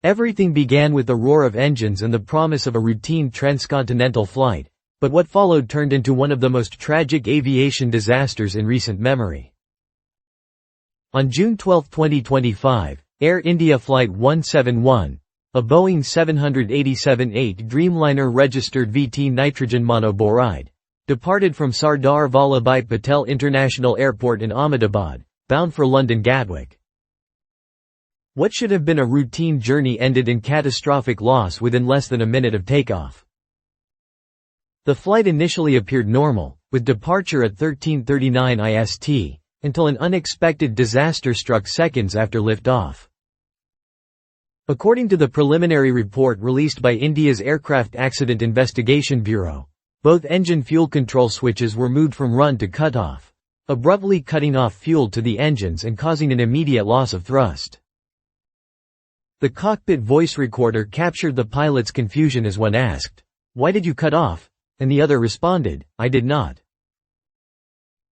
Everything began with the roar of engines and the promise of a routine transcontinental flight, but what followed turned into one of the most tragic aviation disasters in recent memory. On June 12, 2025, Air India Flight 171, a Boeing 787-8 Dreamliner registered VT nitrogen monoboride, departed from Sardar Vallabhbhai Patel International Airport in Ahmedabad, bound for London Gatwick. What should have been a routine journey ended in catastrophic loss within less than a minute of takeoff. The flight initially appeared normal, with departure at 13:39 IST, until an unexpected disaster struck seconds after liftoff. According to the preliminary report released by India's Aircraft Accident Investigation Bureau, both engine fuel control switches were moved from run to cutoff, abruptly cutting off fuel to the engines and causing an immediate loss of thrust. The cockpit voice recorder captured the pilot's confusion as one asked, "Why did you cut off?" and the other responded, "I did not."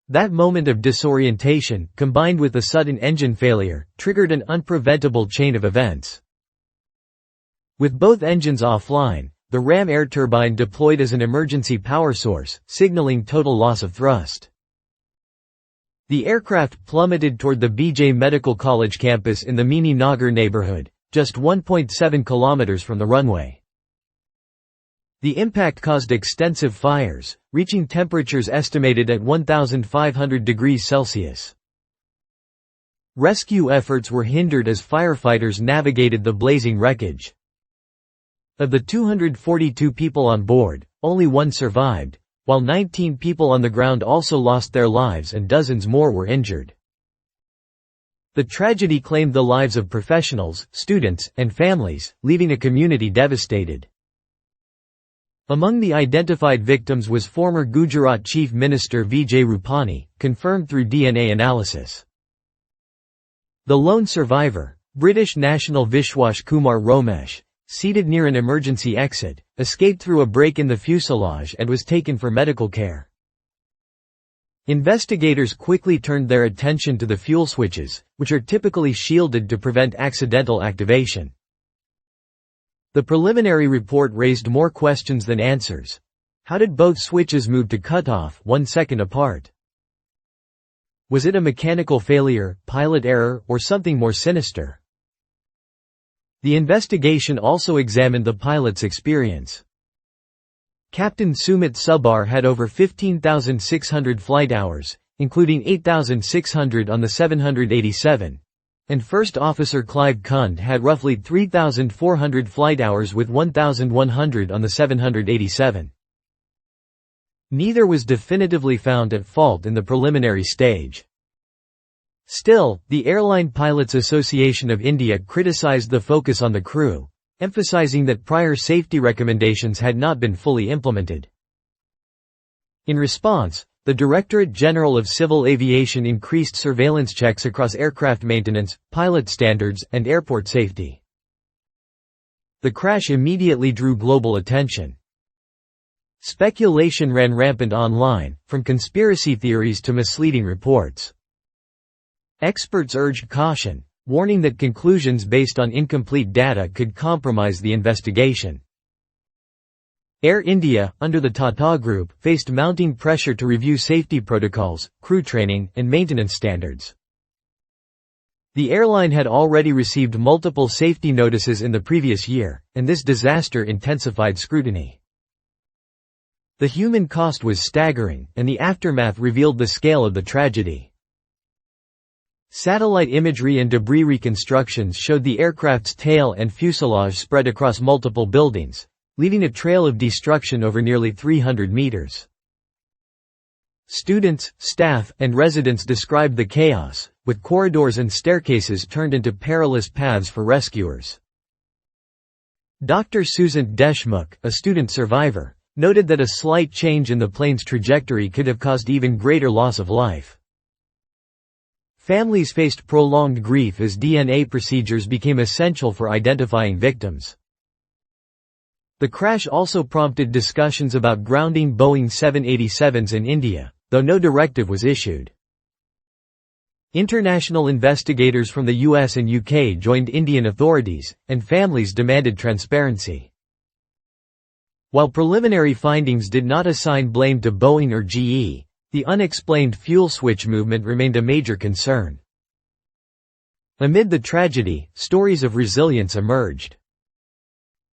That moment of disorientation, combined with the sudden engine failure, triggered an unpreventable chain of events. With both engines offline, the ram air turbine deployed as an emergency power source, signaling total loss of thrust. The aircraft plummeted toward the BJ Medical College campus in the Mini Nagar neighborhood, just 1.7 kilometers from the runway. The impact caused extensive fires, reaching temperatures estimated at 1,500 degrees Celsius. Rescue efforts were hindered as firefighters navigated the blazing wreckage. Of the 242 people on board, only one survived, while 19 people on the ground also lost their lives and dozens more were injured. The tragedy claimed the lives of professionals, students, and families, leaving a community devastated. Among the identified victims was former Gujarat Chief Minister Vijay Rupani, confirmed through DNA analysis. The lone survivor, British national Vishwas Kumar Romesh, seated near an emergency exit, escaped through a break in the fuselage and was taken for medical care. Investigators quickly turned their attention to the fuel switches, which are typically shielded to prevent accidental activation. The preliminary report raised more questions than answers. How did both switches move to cutoff 1 second apart? Was it a mechanical failure, pilot error, or something more sinister? The investigation also examined the pilot's experience. Captain Sumit Subbar had over 15,600 flight hours, including 8,600 on the 787, and First Officer Clive Kund had roughly 3,400 flight hours with 1,100 on the 787. Neither was definitively found at fault in the preliminary stage. Still, the Airline Pilots Association of India criticized the focus on the crew, emphasizing that prior safety recommendations had not been fully implemented. In response, the Directorate General of Civil Aviation increased surveillance checks across aircraft maintenance, pilot standards, and airport safety. The crash immediately drew global attention. Speculation ran rampant online, from conspiracy theories to misleading reports. Experts urged caution, warning that conclusions based on incomplete data could compromise the investigation. Air India, under the Tata Group, faced mounting pressure to review safety protocols, crew training, and maintenance standards. The airline had already received multiple safety notices in the previous year, and this disaster intensified scrutiny. The human cost was staggering, and the aftermath revealed the scale of the tragedy. Satellite imagery and debris reconstructions showed the aircraft's tail and fuselage spread across multiple buildings, leaving a trail of destruction over nearly 300 meters. Students, staff, and residents described the chaos, with corridors and staircases turned into perilous paths for rescuers. Dr. Susan Deshmukh, a student survivor, noted that a slight change in the plane's trajectory could have caused even greater loss of life. Families faced prolonged grief as DNA procedures became essential for identifying victims. The crash also prompted discussions about grounding Boeing 787s in India, though no directive was issued. International investigators from the US and UK joined Indian authorities, and families demanded transparency. While preliminary findings did not assign blame to Boeing or GE, the unexplained fuel switch movement remained a major concern. Amid the tragedy, stories of resilience emerged.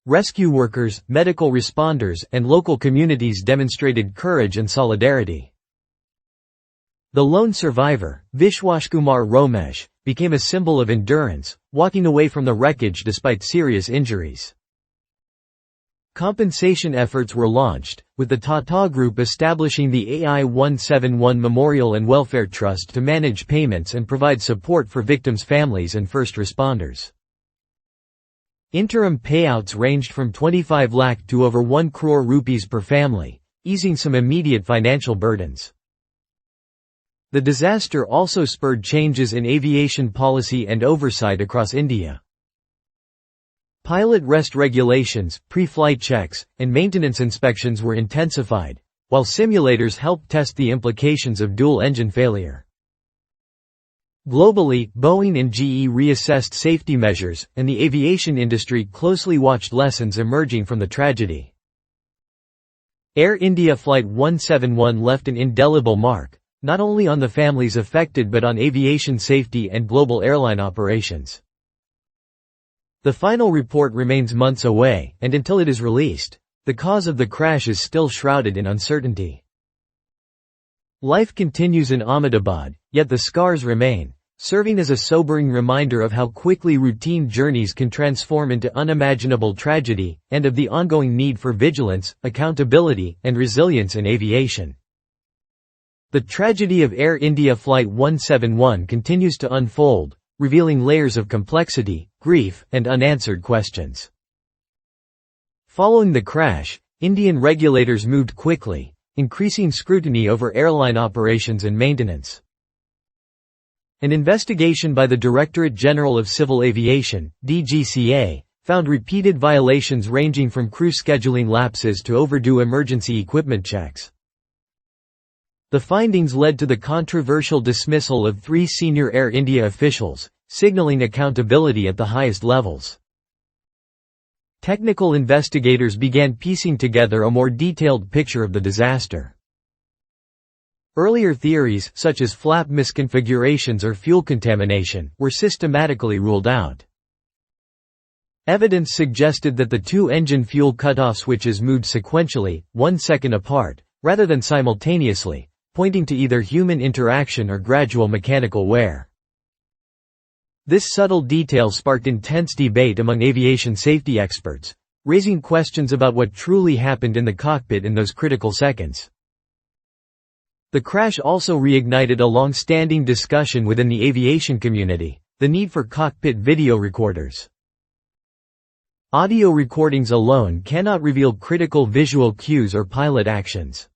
Rescue workers, medical responders, and local communities demonstrated courage and solidarity. The lone survivor, Vishwashkumar Romesh, became a symbol of endurance, walking away from the wreckage despite serious injuries. Compensation efforts were launched, with the Tata Group establishing the AI 171 Memorial and Welfare Trust to manage payments and provide support for victims' families and first responders. Interim payouts ranged from 25 lakh to over 1 crore rupees per family, easing some immediate financial burdens. The disaster also spurred changes in aviation policy and oversight across India. Pilot rest regulations, pre-flight checks, and maintenance inspections were intensified, while simulators helped test the implications of dual-engine failure. Globally, Boeing and GE reassessed safety measures, and the aviation industry closely watched lessons emerging from the tragedy. Air India Flight 171 left an indelible mark, not only on the families affected but on aviation safety and global airline operations. The final report remains months away, and until it is released, the cause of the crash is still shrouded in uncertainty. Life continues in Ahmedabad, yet the scars remain, serving as a sobering reminder of how quickly routine journeys can transform into unimaginable tragedy, and of the ongoing need for vigilance, accountability, and resilience in aviation. The tragedy of Air India Flight 171 continues to unfold, revealing layers of complexity, grief, and unanswered questions. Following the crash, Indian regulators moved quickly, increasing scrutiny over airline operations and maintenance. An investigation by the Directorate General of Civil Aviation (DGCA) found repeated violations ranging from crew scheduling lapses to overdue emergency equipment checks. The findings led to the controversial dismissal of 3 senior Air India officials, signaling accountability at the highest levels. Technical investigators began piecing together a more detailed picture of the disaster. Earlier theories, such as flap misconfigurations or fuel contamination, were systematically ruled out. Evidence suggested that the 2 engine fuel cutoff switches moved sequentially, 1 second apart, rather than simultaneously, pointing to either human interaction or gradual mechanical wear. This subtle detail sparked intense debate among aviation safety experts, raising questions about what truly happened in the cockpit in those critical seconds. The crash also reignited a long-standing discussion within the aviation community: the need for cockpit video recorders. Audio recordings alone cannot reveal critical visual cues or pilot actions.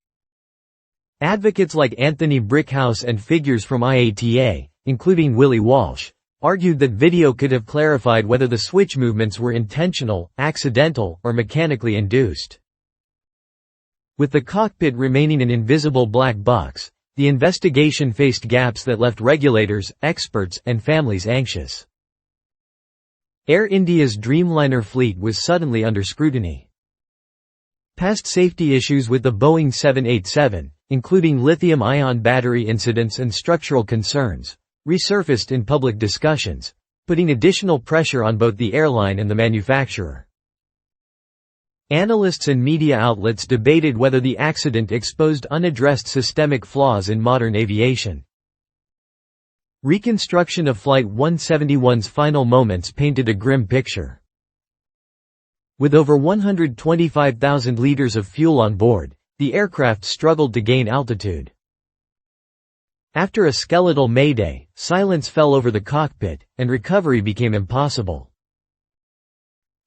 Advocates like Anthony Brickhouse and figures from IATA, including Willie Walsh, argued that video could have clarified whether the switch movements were intentional, accidental, or mechanically induced. With the cockpit remaining an invisible black box, the investigation faced gaps that left regulators, experts, and families anxious. Air India's Dreamliner fleet was suddenly under scrutiny. Past safety issues with the Boeing 787, including lithium-ion battery incidents and structural concerns, resurfaced in public discussions, putting additional pressure on both the airline and the manufacturer. Analysts and media outlets debated whether the accident exposed unaddressed systemic flaws in modern aviation. Reconstruction of Flight 171's final moments painted a grim picture. With over 125,000 liters of fuel on board, the aircraft struggled to gain altitude. After a skeletal mayday, silence fell over the cockpit, and recovery became impossible.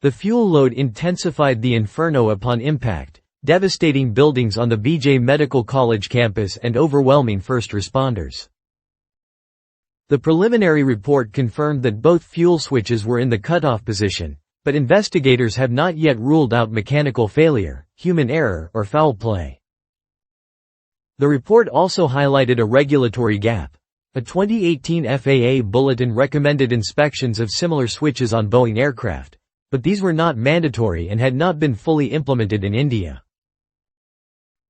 The fuel load intensified the inferno upon impact, devastating buildings on the BJ Medical College campus and overwhelming first responders. The preliminary report confirmed that both fuel switches were in the cutoff position, but investigators have not yet ruled out mechanical failure, human error, or foul play. The report also highlighted a regulatory gap. A 2018 FAA bulletin recommended inspections of similar switches on Boeing aircraft, but these were not mandatory and had not been fully implemented in India.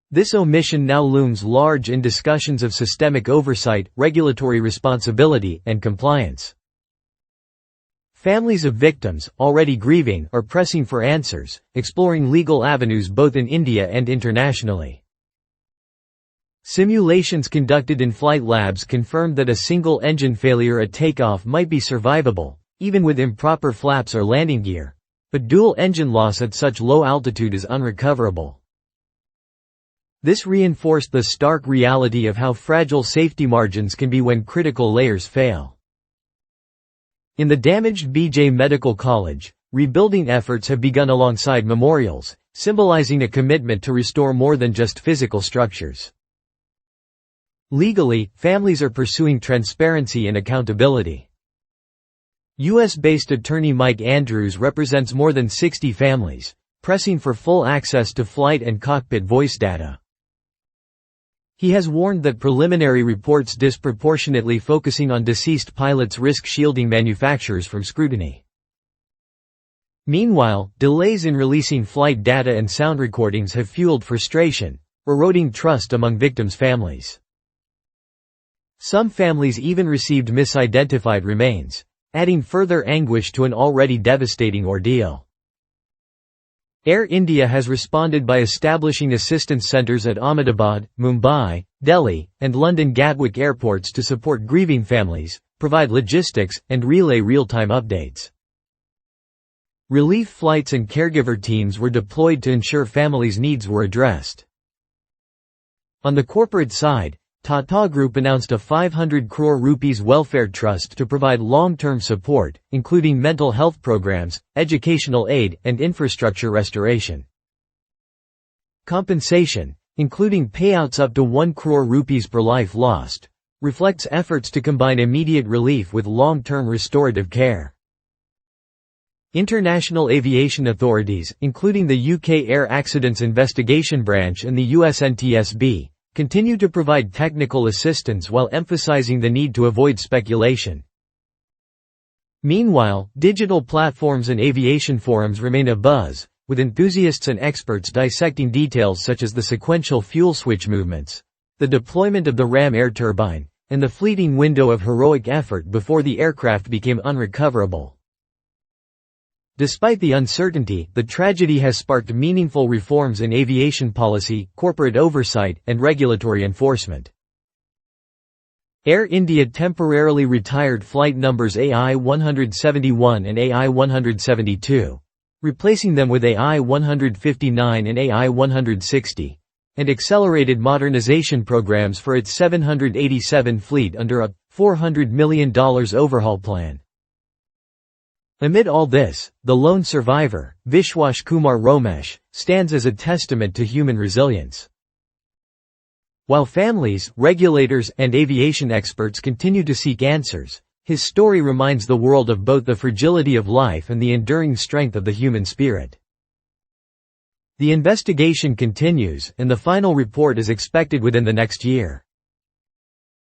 This omission now looms large in discussions of systemic oversight, regulatory responsibility, and compliance. Families of victims, already grieving, are pressing for answers, exploring legal avenues both in India and internationally. Simulations conducted in flight labs confirmed that a single engine failure at takeoff might be survivable, even with improper flaps or landing gear, but dual engine loss at such low altitude is unrecoverable. This reinforced the stark reality of how fragile safety margins can be when critical layers fail. In the damaged BJ Medical College, rebuilding efforts have begun alongside memorials, symbolizing a commitment to restore more than just physical structures. Legally, families are pursuing transparency and accountability. U.S.-based attorney Mike Andrews represents more than 60 families, pressing for full access to flight and cockpit voice data. He has warned that preliminary reports disproportionately focusing on deceased pilots risk shielding manufacturers from scrutiny. Meanwhile, delays in releasing flight data and sound recordings have fueled frustration, eroding trust among victims' families. Some families even received misidentified remains, adding further anguish to an already devastating ordeal. Air India has responded by establishing assistance centers at Ahmedabad, Mumbai, Delhi, and London Gatwick airports to support grieving families, provide logistics, and relay real-time updates. Relief flights and caregiver teams were deployed to ensure families' needs were addressed. On the corporate side, Tata Group announced a 500 crore rupees welfare trust to provide long-term support, including mental health programs, educational aid, and infrastructure restoration. Compensation, including payouts up to 1 crore rupees per life lost, reflects efforts to combine immediate relief with long-term restorative care. International aviation authorities, including the UK Air Accidents Investigation Branch and the US NTSB, continue to provide technical assistance while emphasizing the need to avoid speculation. Meanwhile, digital platforms and aviation forums remain abuzz, with enthusiasts and experts dissecting details such as the sequential fuel switch movements, the deployment of the Ram air turbine, and the fleeting window of heroic effort before the aircraft became unrecoverable. Despite the uncertainty, the tragedy has sparked meaningful reforms in aviation policy, corporate oversight, and regulatory enforcement. Air India temporarily retired flight numbers AI-171 and AI-172, replacing them with AI-159 and AI-160, and accelerated modernization programs for its 787 fleet under a $400 million overhaul plan. Amid all this, the lone survivor, Vishwas Kumar Romesh, stands as a testament to human resilience. While families, regulators, and aviation experts continue to seek answers, his story reminds the world of both the fragility of life and the enduring strength of the human spirit. The investigation continues, and the final report is expected within the next year.